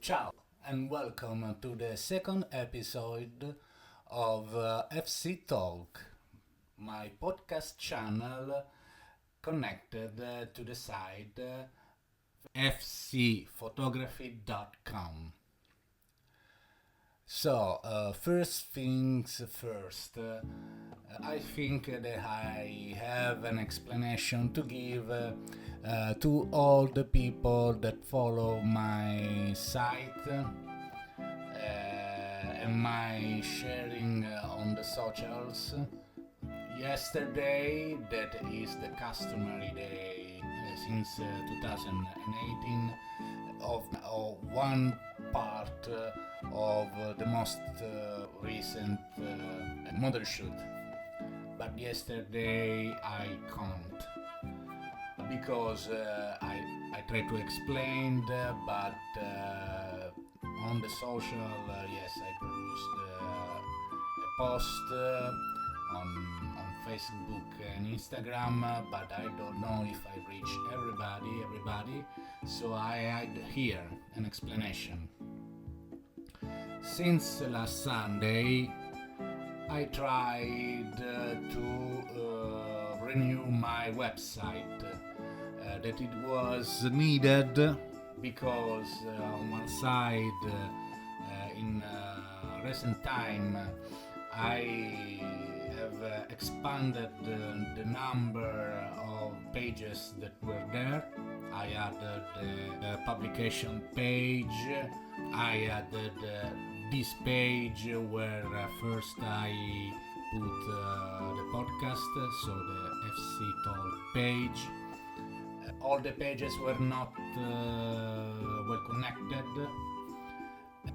Ciao and welcome to the second episode of FC Talk, my podcast channel connected to the site fcphotography.com. So, first things first, I think that I have an explanation to give to all the people that follow my site and my sharing on the socials. Yesterday, that is the customary day since 2018 of one part of the most recent model shoot. But yesterday I can't because I tried to explain, but on the social, yes, I produced a post on Facebook and Instagram, but I don't know if I reach everybody, so I add here an explanation. Since last Sunday, I tried to renew my website, that it was needed because on one side, in recent time, I have expanded the number of pages that were there. I added a publication page, I added this page where first I put the podcast, so the FC Talk page. All the pages were not well connected.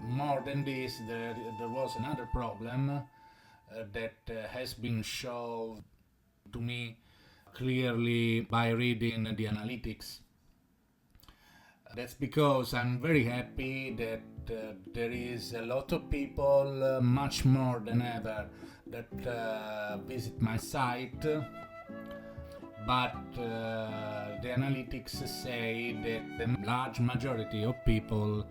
More than this, there was another problem that has been shown to me clearly by reading the analytics. That's because I'm very happy that there is a lot of people, much more than ever, that visit my site, but the analytics say that the large majority of people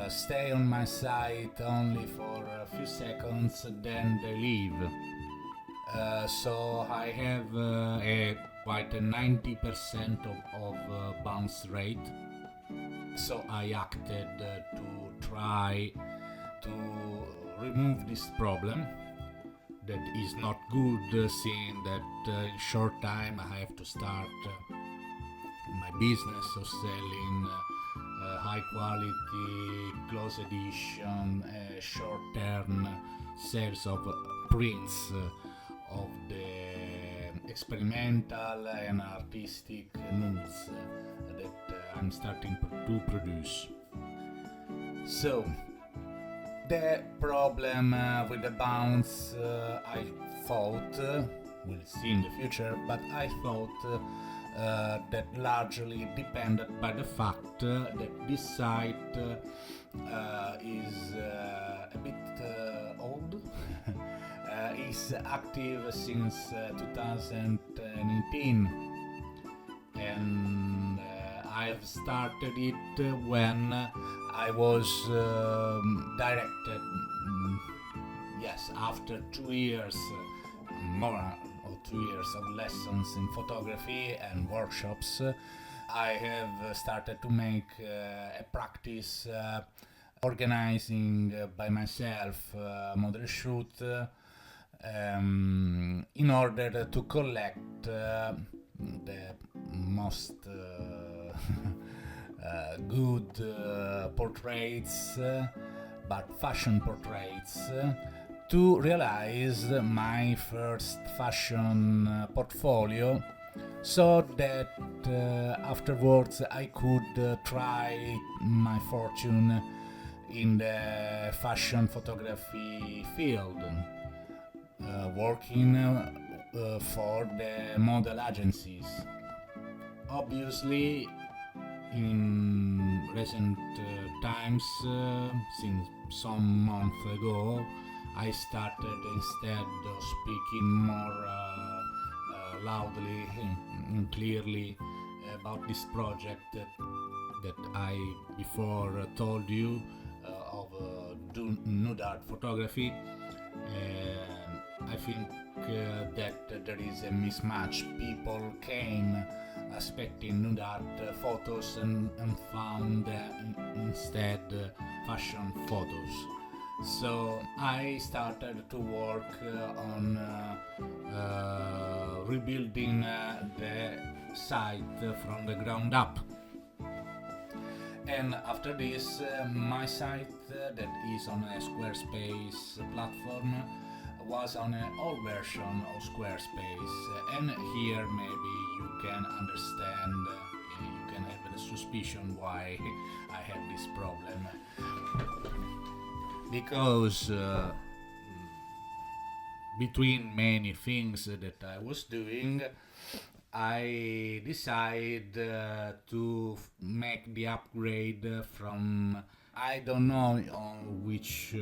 stay on my site only for a few seconds, then they leave. So I have quite a 90% of bounce rate. So I acted to try to remove this problem. That is not good, seeing that in short time I have to start my business of selling high quality, close edition, short-term sales of prints of the experimental and artistic nudes that I'm starting to produce. So, the problem with the bounce, I thought, we'll see in the future, but I thought that largely depended by the fact that this site is a bit old. Is active since 2018, and I've started it when I was directed, yes, after 2 years, more or 2 years of lessons in photography and workshops. I have started to make a practice organizing by myself model shoot in order to collect the most good portraits, but fashion portraits, to realize my first fashion portfolio, so that afterwards I could try my fortune in the fashion photography field, working for the model agencies. Obviously, in recent times, since some months ago, I started, instead of speaking more loudly and clearly about this project, that I before told you of nude art photography. I think that there is a mismatch. People came expecting nude art photos and found instead fashion photos. So I started to work on rebuilding the site from the ground up. And after this, my site that is on a Squarespace platform was on an old version of Squarespace, and here maybe you can understand, you can have the suspicion why I had this problem. Because between many things that I was doing, I decided to make the upgrade from, I don't know on which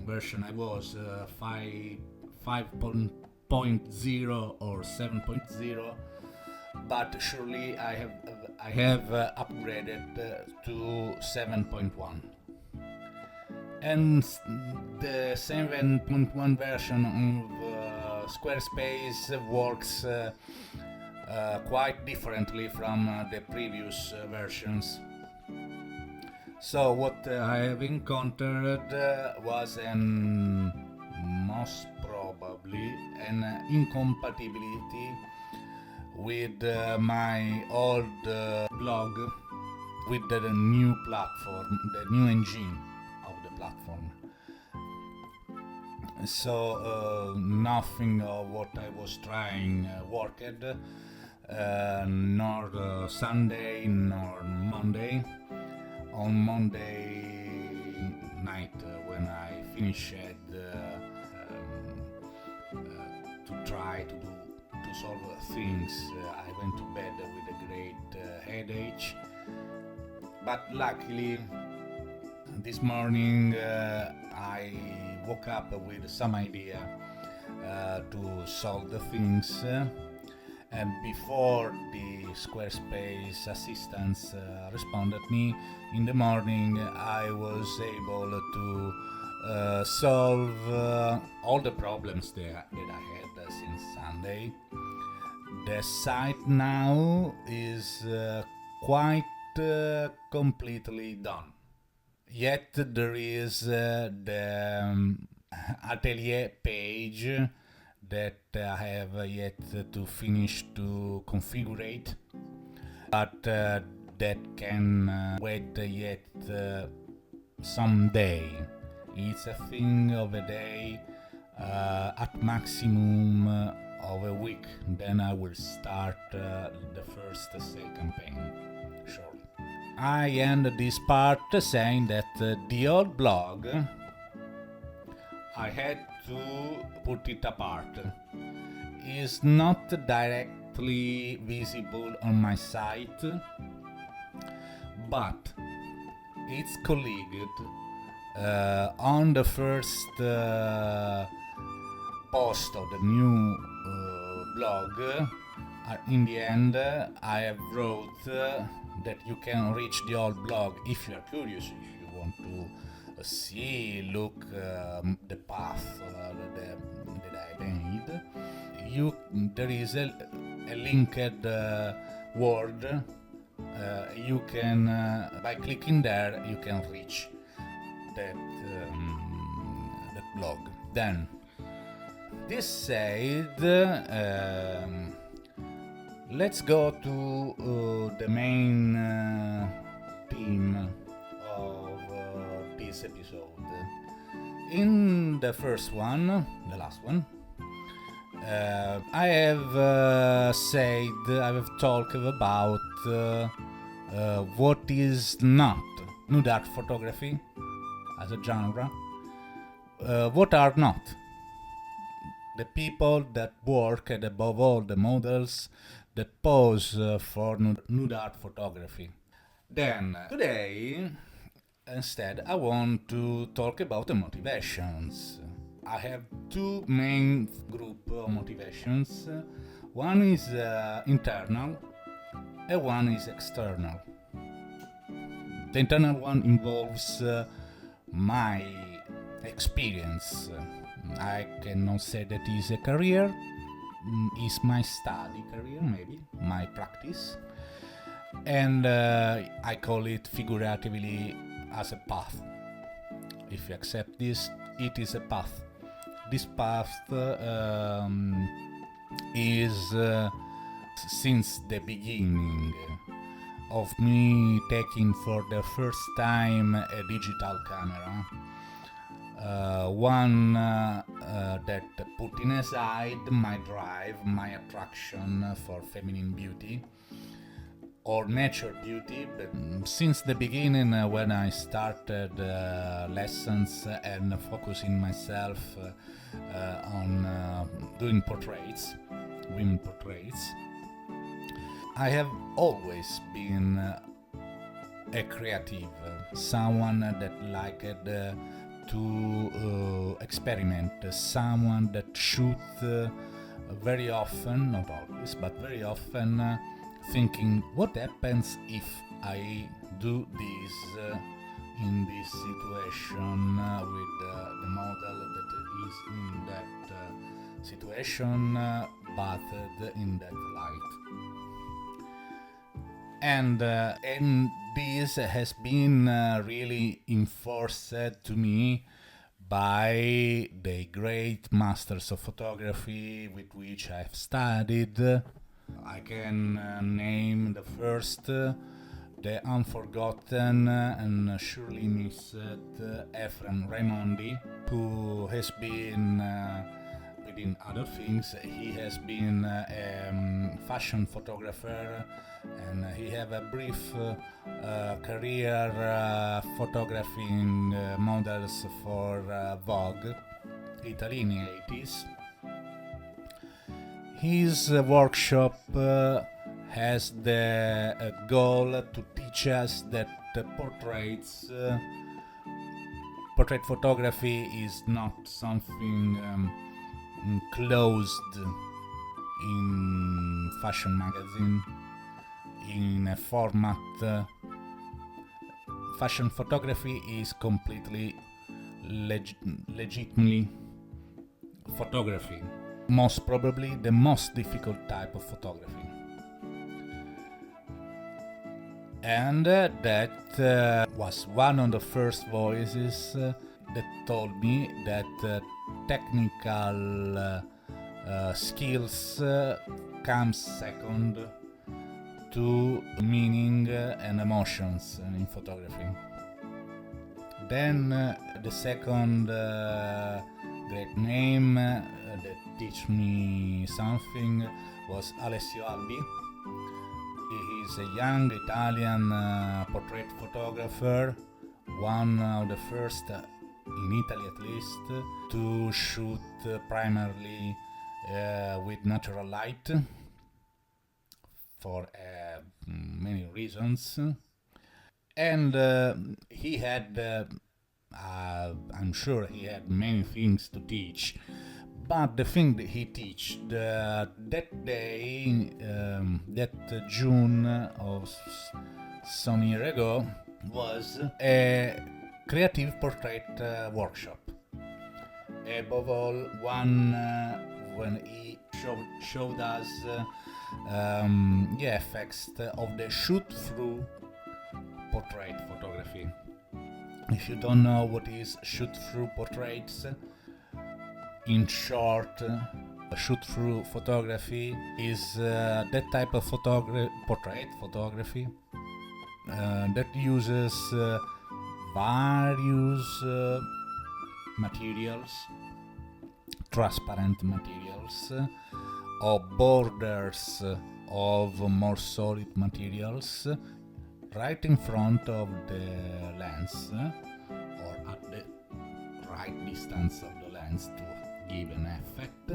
version I was, 5.0 or 7.0, but surely I have upgraded to 7.1. And the 7.1 version of Squarespace works quite differently from the previous versions. So what I have encountered was most probably an incompatibility with my old blog with the new platform, the new engine of the platform. So nothing of what I was trying worked, nor Sunday nor Monday. On Monday night, when I finished to try to solve things, I went to bed with a great headache. But luckily, this morning I woke up with some idea to solve the things. And before the Squarespace assistants responded me in the morning, I was able to solve all the problems that I had since Sunday. The site now is quite completely done. Yet there is the atelier page that I have yet to finish to configure, but that can wait yet some day. It's a thing of a day, at maximum of a week. Then I will start the first sale campaign, surely. I end this part saying that the old blog, I had to put it apart. Is not directly visible on my site, but it's colleagued on the first post of the new blog. In the end, I have wrote that you can reach the old blog if you are curious, if you want to see, look the path that I made. There is a linked word. You can by clicking there you can reach that blog. Then this said, let's go to the main theme of this episode. In the first one, the last one, I have talked about what is not nude art photography as a genre. What are not the people that work, and above all the models that pose for nude art photography. Then today, instead, I want to talk about the motivations. I have two main group of motivations. One is internal and one is external. The internal one involves my experience. I cannot say that is a career, is my study career, maybe, my practice. And I call it figuratively as a path. If you accept this, it is a path. This path is since the beginning of me taking for the first time a digital camera, one that putting aside my drive, my attraction for feminine beauty or nature beauty, but since the beginning when I started lessons and focusing myself on doing portraits, women portraits, I have always been a creative, someone that liked to experiment, someone that shoot very often, not always, but very often thinking what happens if I do this in this situation with the model that is in that situation bathed in that light. And this has been really enforced to me by the great masters of photography with which I've studied. I can name the first, the unforgotten and surely missed Efrem Raimondi, who has been, within other things, he has been a fashion photographer, and he have a brief career photographing models for Vogue, Italy in the 80s. His workshop has the goal to teach us that portrait photography is not something closed in fashion magazine, in a format. Fashion photography is completely legitimately photography, most probably the most difficult type of photography. And that was one of the first voices that told me that technical skills comes second to meaning and emotions in photography. Then the second great name that teach me something was Alessio Albi. He is a young Italian portrait photographer, one of the first in Italy at least to shoot primarily with natural light for many reasons. And he had, I'm sure he had many things to teach, but the thing that he taught that day, that June of some year ago, was a creative portrait workshop. Above all, one when he showed us the effects of the shoot-through portrait photography. If you don't know what is shoot-through portraits, in short, shoot-through photography is that type of portrait photography that uses various materials, transparent materials, or borders of more solid materials right in front of the lens or at the right distance of the lens to give an effect,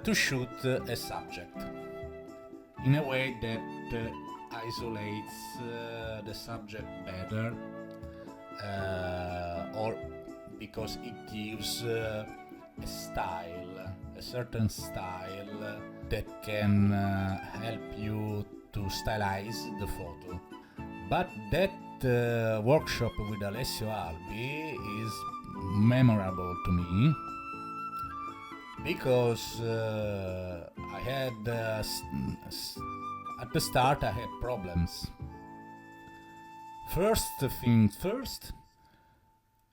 to shoot a subject in a way that isolates the subject better, or because it gives a style, a certain style that can help you to stylize the photo. But that workshop with Alessio Albi is memorable to me because I had at the start I had problems. First thing first,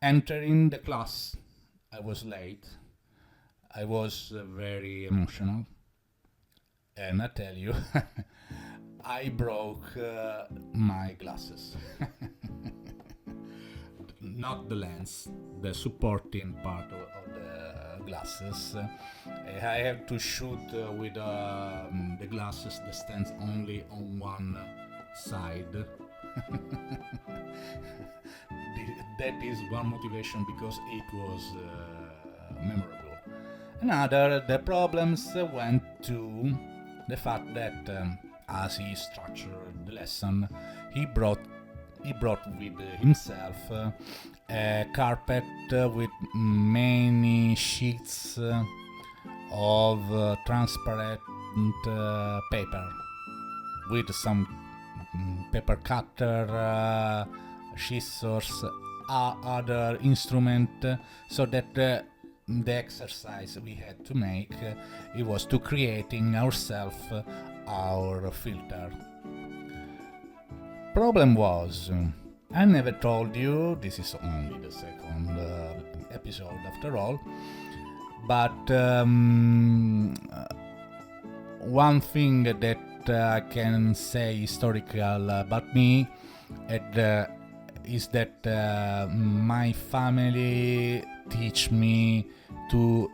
entering the class, I was late. I was very emotional, and I tell you, I broke my glasses. Not the lens, the supporting part of the glasses. I have to shoot with the glasses that stands only on one side. That is one motivation because it was memorable. Another, the problems went to the fact that as he structured the lesson, he brought with himself a carpet with many sheets of transparent paper with some paper cutter, scissors, other instrument, so that the exercise we had to make it was to creating ourselves our filter. Problem was, I never told you, this is only the second episode after all, but one thing that I can say historical about me is that my family teach me to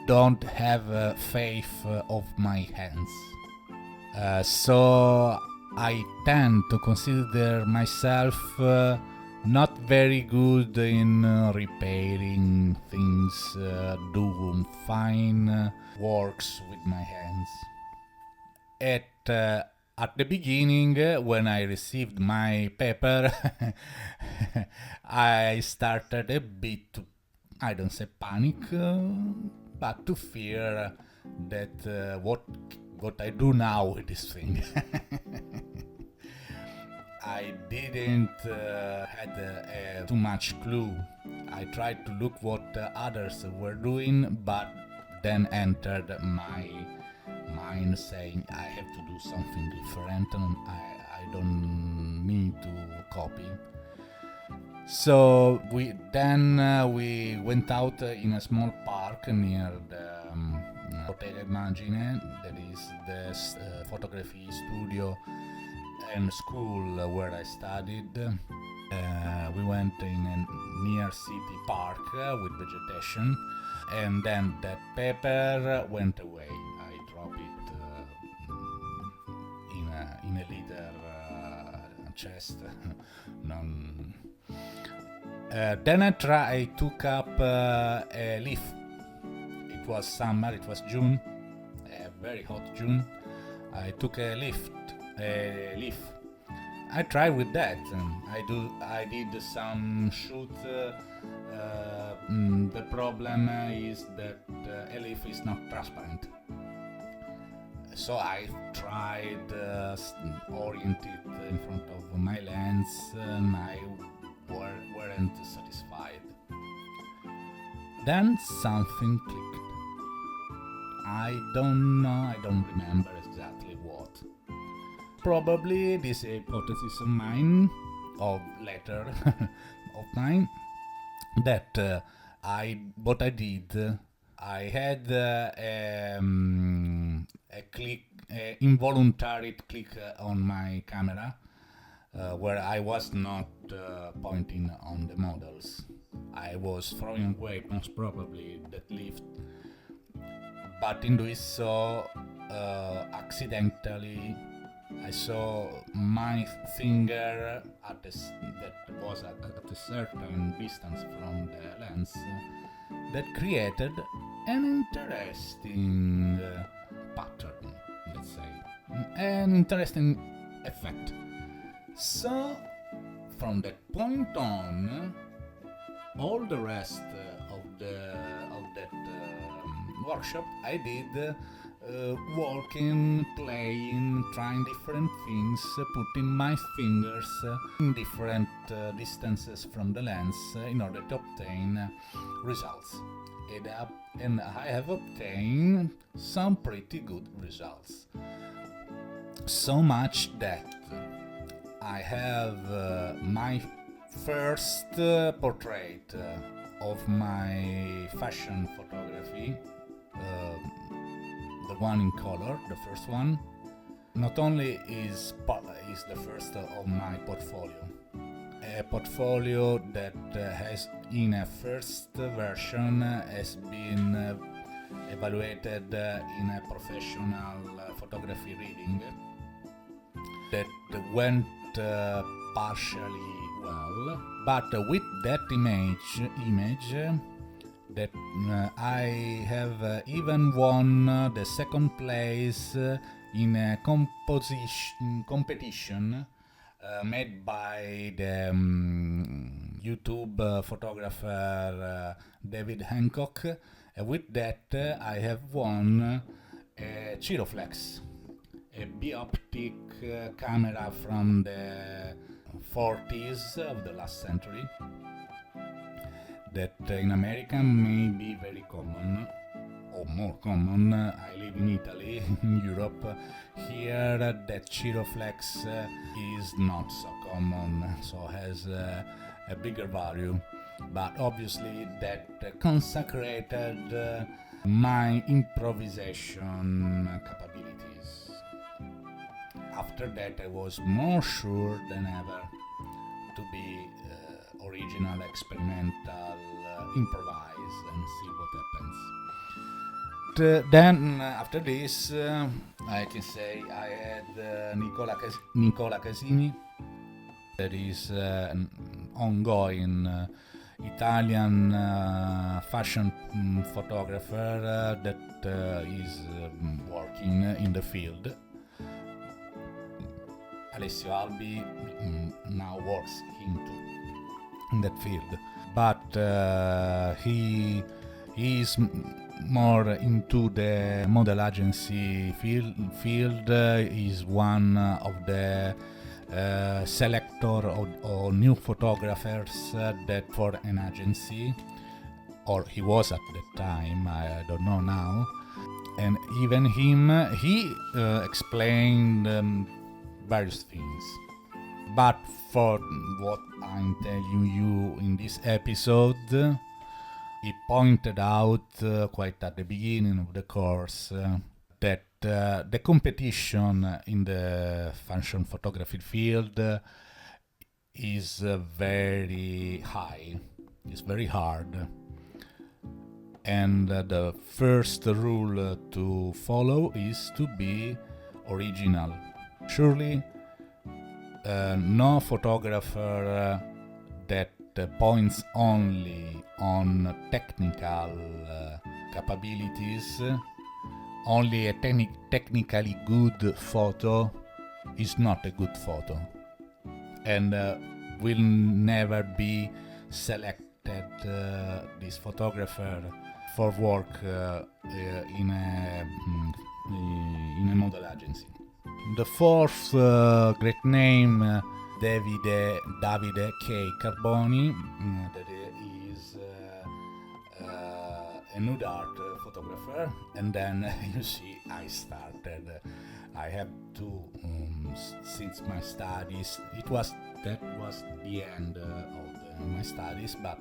don't have faith of my hands. So I tend to consider myself not very good in repairing things, doing fine works with my hands. At the beginning, when I received my paper, I started a bit to, I don't say panic, but to fear that what I do now with this thing. I didn't had too much clue. I tried to look what others were doing, but then entered my mind saying I have to do something different and I don't need to copy. So we went out in a small park near the Hotel Immagine, that is the photography studio and school where I studied. We went in a near city park with vegetation, and then that paper went away. I dropped it in a little chest. Then I took up a leaf. It was summer, it was June, a very hot June. I took a leaf. I tried with that. I did some shoot. The problem is that a leaf is not transparent. So I tried orient it in front of my lens, and I weren't satisfied. Then something clicked. I don't know, I don't remember exactly what. Probably this hypothesis of mine, of later of mine, that what I did, I had a click, involuntary click on my camera, where I was not pointing on the models. I was throwing away most probably that lift, but in doing so, accidentally, I saw my finger that was at a certain distance from the lens that created an interesting pattern, let's say, an interesting effect. So, from that point on, all the rest of that workshop I did walking, playing, trying different things, putting my fingers in different distances from the lens in order to obtain results. And I have obtained some pretty good results. So much that I have my first portrait of my fashion photography, the one in color, the first one, not only is the first of my portfolio, a portfolio that has in a first version has been evaluated in a professional photography reading that went partially well, but with that image that I have even won the second place in a competition made by the YouTube photographer David Hancock. With that I have won a Chiroflex, a bioptic camera from the 40s of the last century that in America may be very common or more common. I live in Italy, in Europe. Here that Chiroflex is not so common, so has a bigger value. But obviously that consecrated my improvisation capabilities. After that I was more sure than ever to be original, experimental, improvise and see what happens. Then after this I can say I had Nicola Casini, that is an ongoing Italian fashion photographer that is working in the field. Alessio Albi now works in that field, but he is more into the model agency field. Is one of the selector or new photographers that for an agency, or he was at the time, I don't know now. And even he explained various things. But for what I'm telling you in this episode, he pointed out quite at the beginning of the course that the competition in the fashion photography field is very high, it's very hard. And the first rule to follow is to be original. Surely no photographer that points only on technical capabilities, only a technically good photo is not a good photo, and will never be selected, this photographer, for work in a model agency. The fourth great name, Davide K. Carboni, that is a nude art photographer. And then you see I started. I have to, since my studies, that was the end of my studies, but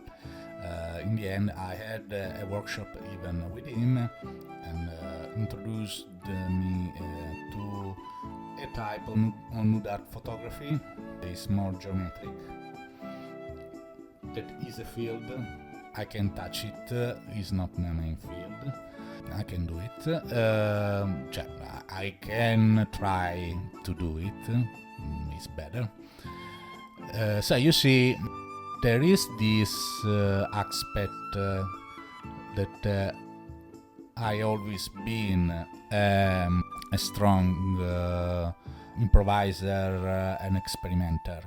in the end I had a workshop even with him, and introduced me to a type of nude art photography. It's more geometric. That is a field. I can touch it. It's not my main field. I can do it. I can try to do it. It's better. So you see, there is this aspect that I always been a strong improviser and experimenter.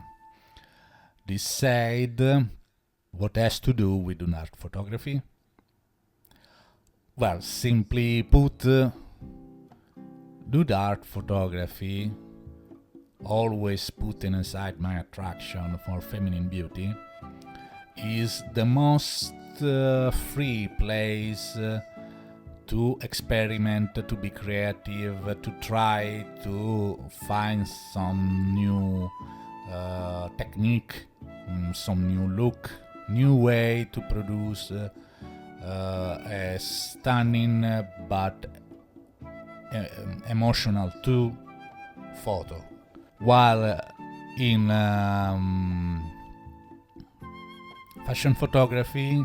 This said, what has to do with nude art photography? Well, simply put, Nude art photography, always putting aside my attraction for feminine beauty, is the most free place to experiment, to be creative, to try to find some new technique, some new look, new way to produce a stunning but emotional too photo. While in fashion photography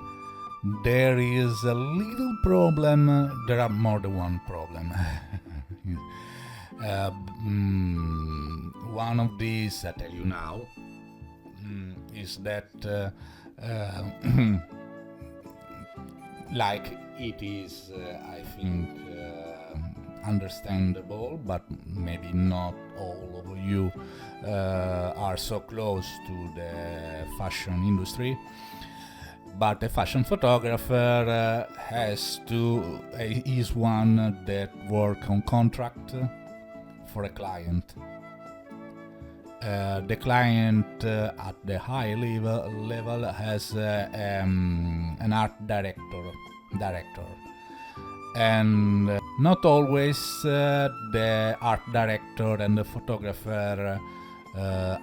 there is a little problem, there are more than one problem. One of these, I tell you now, is that like it is, I think, understandable, but maybe not all of you are so close to the fashion industry. But a fashion photographer is one that work on contract for a client. The client at the high level has an art director, and not always the art director and the photographer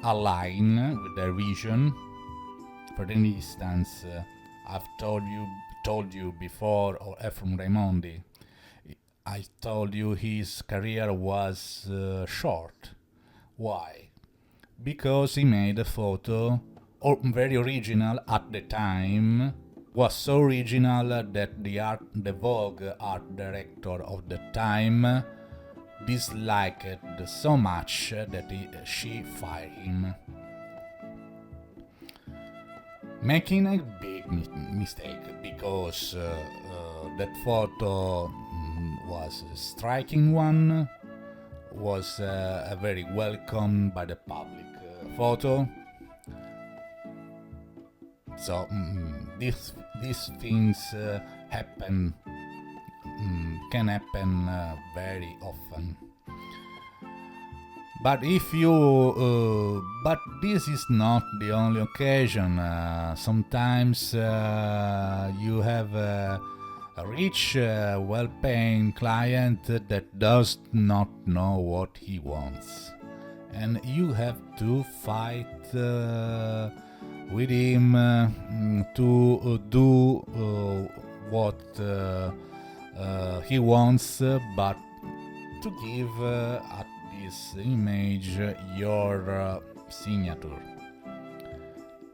align with their vision. For instance, I've told you before, or Efrem Raimondi, I told you his career was short. Why? Because he made a photo, or very original at the time, was so original that the Vogue art director of the time disliked it so much that she fired him. Making a big mistake, because that photo was a striking one, was a very welcome by the public photo. So these things happen, can happen very often. But if you, but this is not the only occasion. Sometimes you have a rich, well-paying client that does not know what he wants, and you have to fight with him to do what he wants, but to give at this image your signature.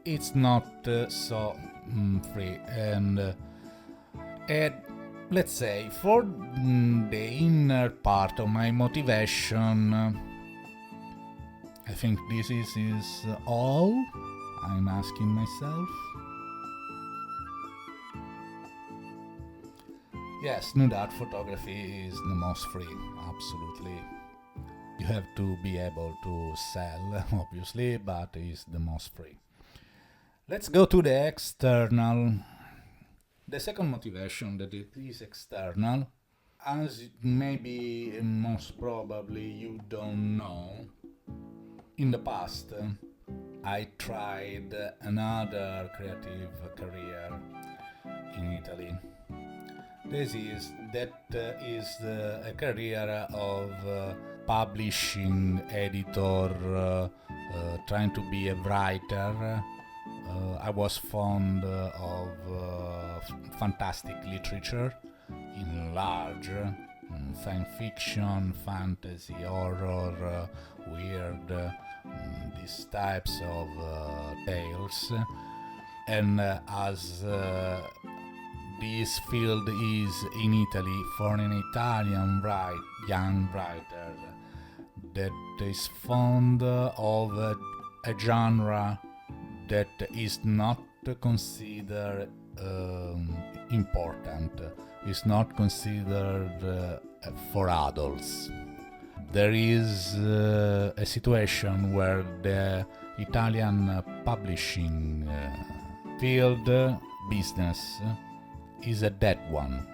It's not so free, and let's say for the inner part of my motivation, I think this is all I'm asking myself. Yes, nude art photography is the most free, absolutely. You have to be able to sell, obviously, but it's the most free. Let's go to the external. The second motivation that it is external, as maybe most probably you don't know, in the past I tried another creative career in Italy. This is a career of publishing editor, trying to be a writer. I was fond of fantastic literature in large, science fiction, fantasy, horror, weird, these types of tales. And as this field is in Italy, for an Italian young writer that is fond of a genre that is not considered important, is not considered for adults. There is a situation where the Italian publishing field business is a dead one.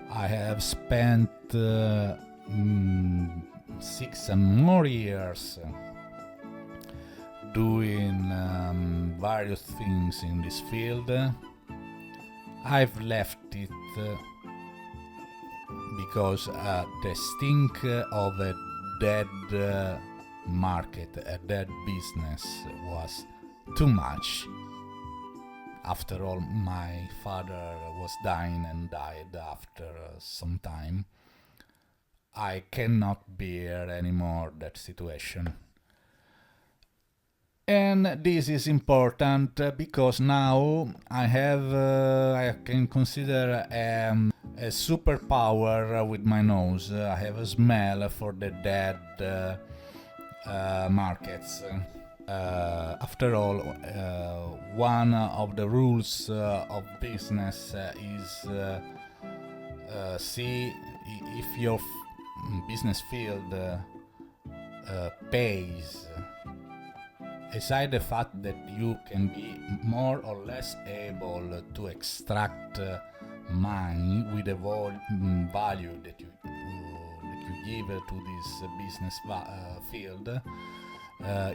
I have spent 6 and more years doing various things in this field, I've left it because the stink of a dead market, a dead business was too much. After all, my father was dying and died after some time. I cannot bear anymore that situation. And this is important because now I can consider a superpower with my nose. I have a smell for the dead markets. After all, one of the rules of business is see if your business field pays. Aside the fact that you can be more or less able to extract money with the value that you give to this business field,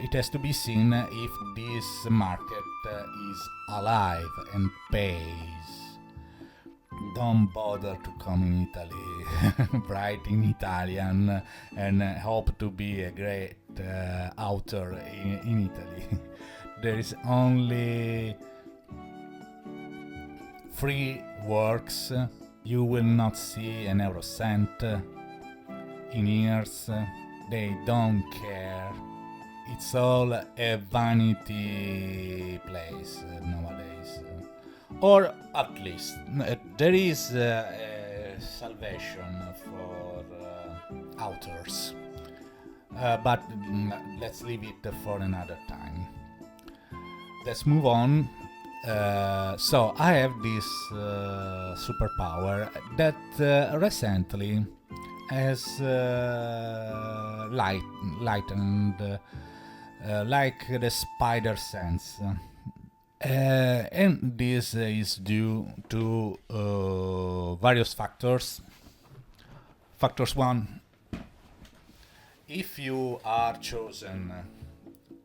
it has to be seen if this market is alive and pays. Don't bother to come in Italy, write in Italian, and hope to be a great author in Italy. There is only free works. You will not see an euro cent in years. They don't care. It's all a vanity place nowadays. Or at least there is a salvation for authors. But let's leave it for another time. Let's move on. So I have this superpower that recently has lightened like the spider sense. And this is due to various factors. Factors 1. If you are chosen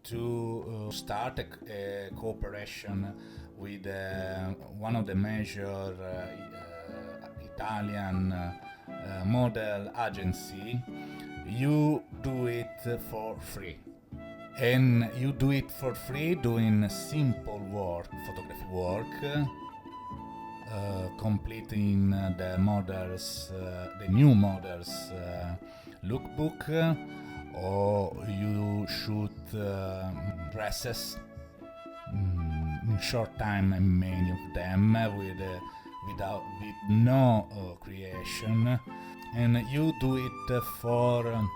to start a cooperation with one of the major Italian model agency, you do it for free. And you do it for free doing simple work, photography work, completing the new models lookbook, or you shoot dresses in short time, and many of them with no creation, and you do it for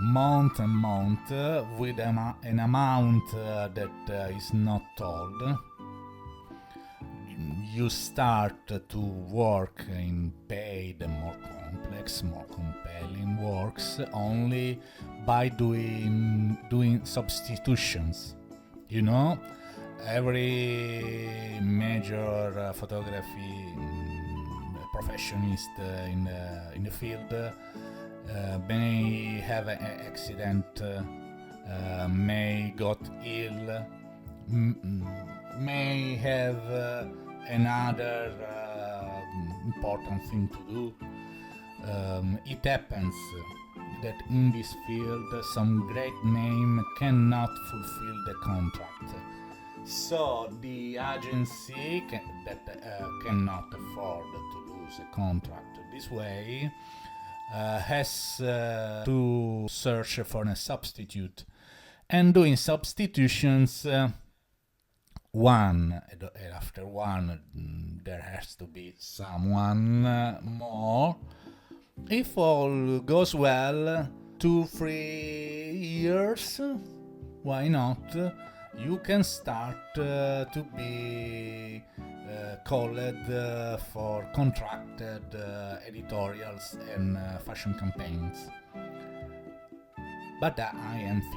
month and month with an amount that is not told. You start to work in paid and more complex, more compelling works only by doing substitutions. You know, every major photography professionist in the field may have an accident, may got ill, may have another important thing to do. It happens that in this field some great name cannot fulfill the contract. So the agency cannot afford to lose a contract this way, has to search for a substitute, and doing substitutions, one after one, there has to be someone more. If all goes well, 2-3 years, why not? You can start to be called for contracted editorials and fashion campaigns. But I am 50,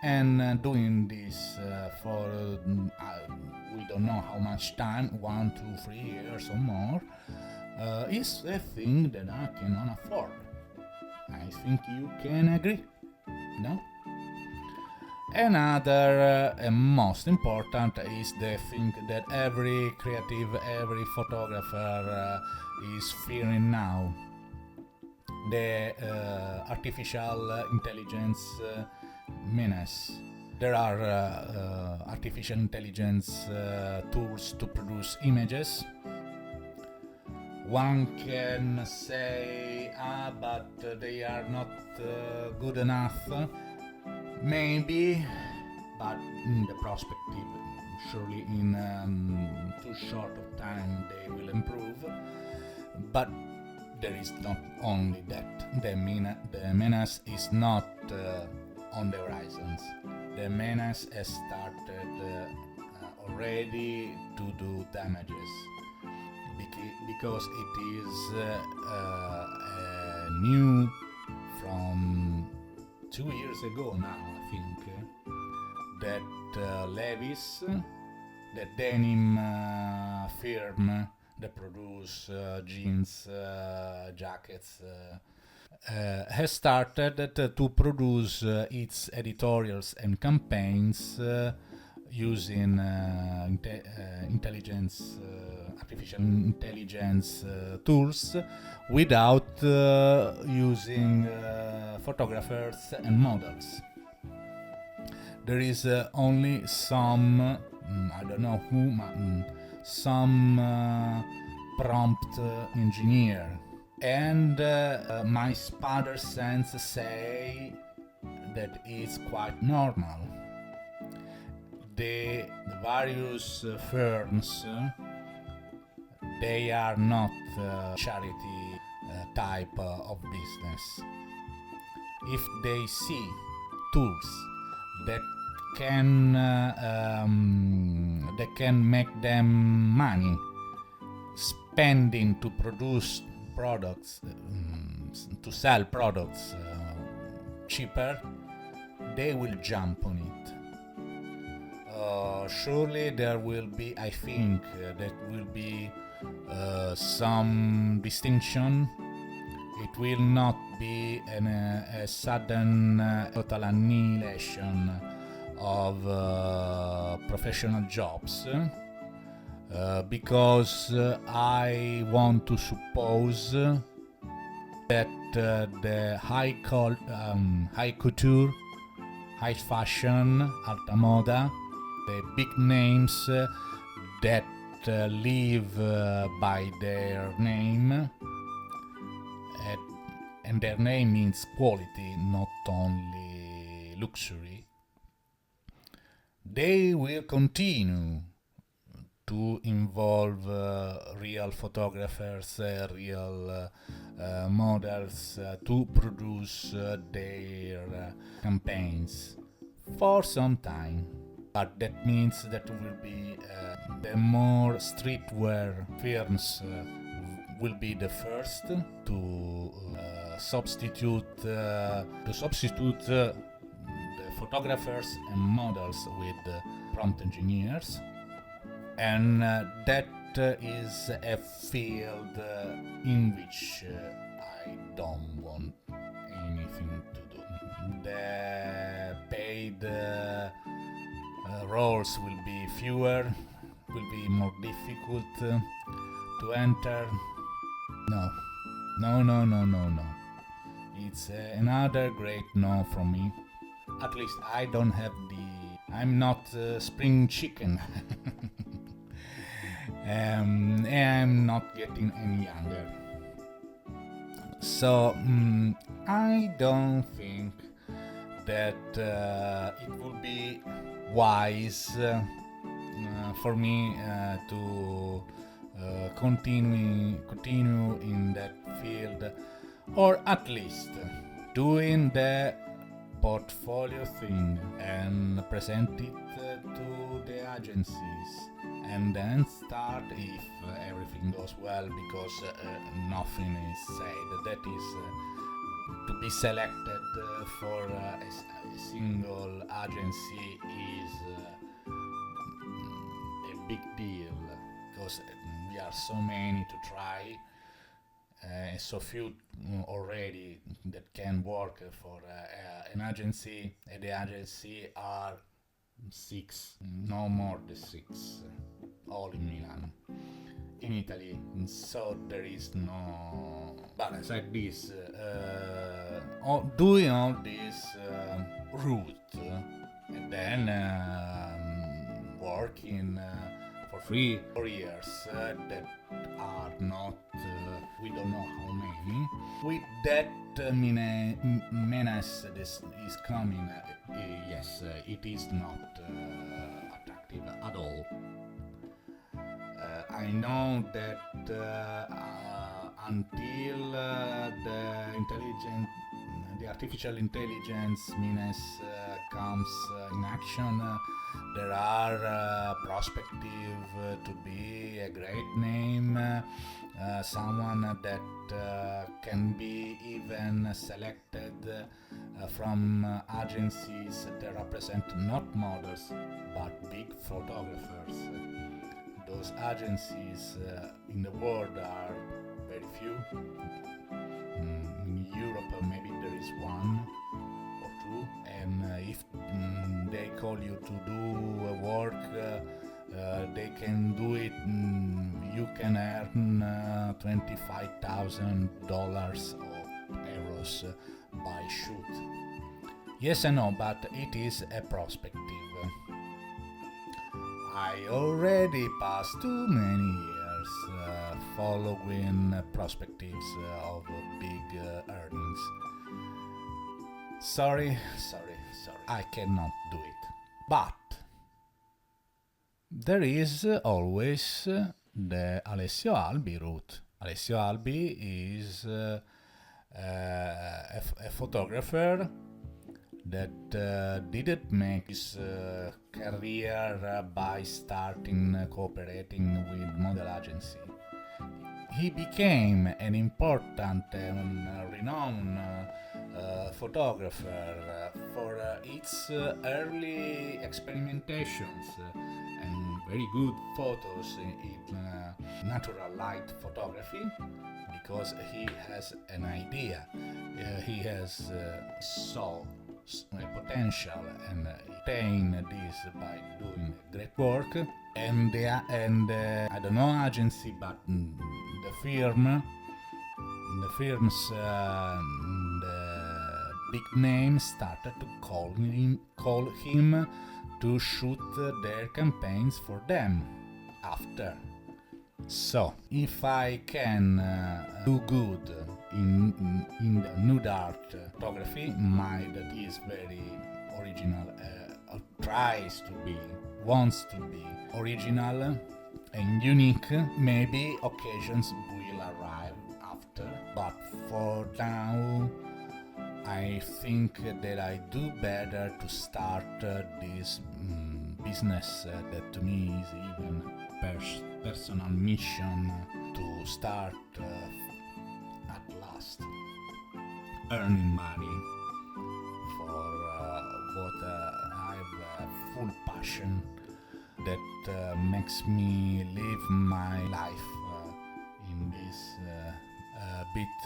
and doing this for we don't know how much time, 1, 2, 3 years or more. is a thing that I cannot afford. I think you can agree, no? Another and most important is the thing that every creative, every photographer is fearing now. The artificial intelligence menace. There are artificial intelligence tools to produce images. One can say, but they are not good enough. Maybe, but in the perspective, surely in too short of time they will improve. But there is not only that. The menace is not on the horizons. The menace has started already to do damages because it is new from 2 years ago now, I think, that Levi's, the denim firm that produce jeans, jackets, has started to produce its editorials and campaigns using artificial intelligence tools without using photographers and models. There is only some, I don't know who, some prompt engineer. And my spider sense say that it's quite normal. The various firms, they are not charity type of business. If they see tools that can make them money, spending to produce products, to sell products cheaper, they will jump on it. Surely there will be, I think, there will be some distinction. It will not be a sudden total annihilation of professional jobs, because I want to suppose that the high couture, high fashion, alta moda, the big names that live by their name, and their name means quality, not only luxury, they will continue to involve real photographers, real models to produce their campaigns for some time. But that means that will be the more streetwear firms will be the first to substitute the photographers and models with prompt engineers, and that is a field in which I don't want anything to do. The paid roles will be fewer, will be more difficult to enter. No. It's another great no from me. At least I don't have I'm not spring chicken. And I'm not getting any younger. So I don't think that it would be wise for me to continue in that field, or at least doing the portfolio thing and present it to the agencies, and then start, if everything goes well, because nothing is said, that is to be selected for a single agency is a big deal, because we are so many to try, so few already that can work for an agency, and the agency are 6, no more than 6, all in Milan, in Italy. So there is no balance like this. Doing all this route and then working for free for years that are not, we don't know how many. With that menace this is coming, yes, it is not attractive at all. I know that until the artificial intelligence menace comes in action, there are prospective to be a great name, someone that can be even selected from agencies that represent not models but big photographers. Those agencies in the world are very few. In Europe, maybe there is 1 or 2, and if they call you to do a work, they can do it. You can earn $25,000 or euros by shoot. Yes and no, but it is a perspective. I already passed too many years following perspectives of big earnings. Sorry, I cannot do it. But there is always the Alessio Albi route. Alessio Albi is a photographer that didn't make his career by starting cooperating with model agency. He became an important and renowned photographer for its early experimentations and very good photos in natural light photography, because he has an idea, he has saw a potential and obtain this by doing great work, and I don't know agency, but the firms the big names started to call him to shoot their campaigns for them after. So, if I can do good in the nude art photography, that is very original, tries to be, wants to be original and unique, maybe occasions will arrive after, but for now I think that I do better to start this business that to me is even personal mission to start at last earning money for what I have full passion that makes me live my life in this bit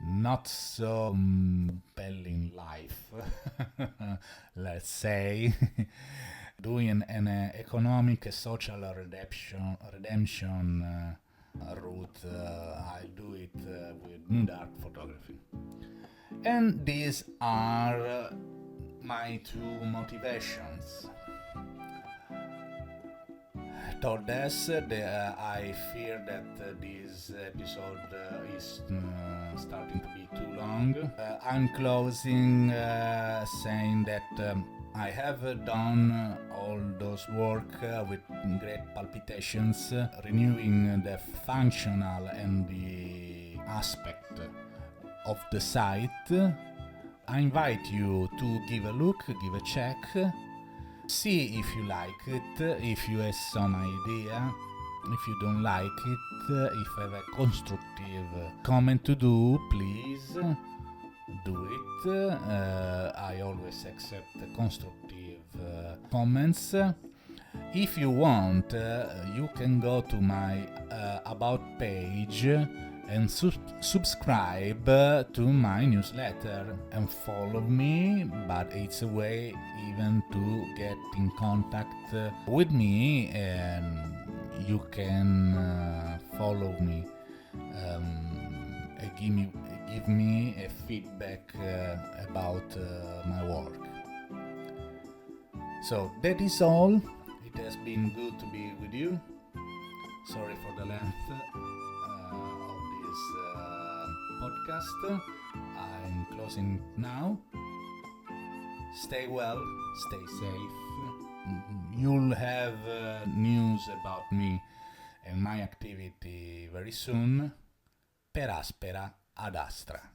not so compelling life, let's say. Doing an economic social redemption route, I do it with nude art photography. And these are my 2 motivations. Told us that I fear that this episode is starting to be too long. I'm closing saying that I have done all those work with great palpitations, renewing the functional and the aspect of the site. I invite you to give a look, give a check, see if you like it, if you have some idea. If you don't like it, if you have a constructive comment to do, please do it. I always accept constructive comments. If you want, you can go to my about page and subscribe to my newsletter and follow me, but it's a way even to get in contact with me, and you can follow me and give me a feedback about my work. So that is all. It has been good to be with you. Sorry for the length of this podcast. I'm closing now. Stay well, stay safe. You'll have news about me and my activity very soon. Per aspera ad astra.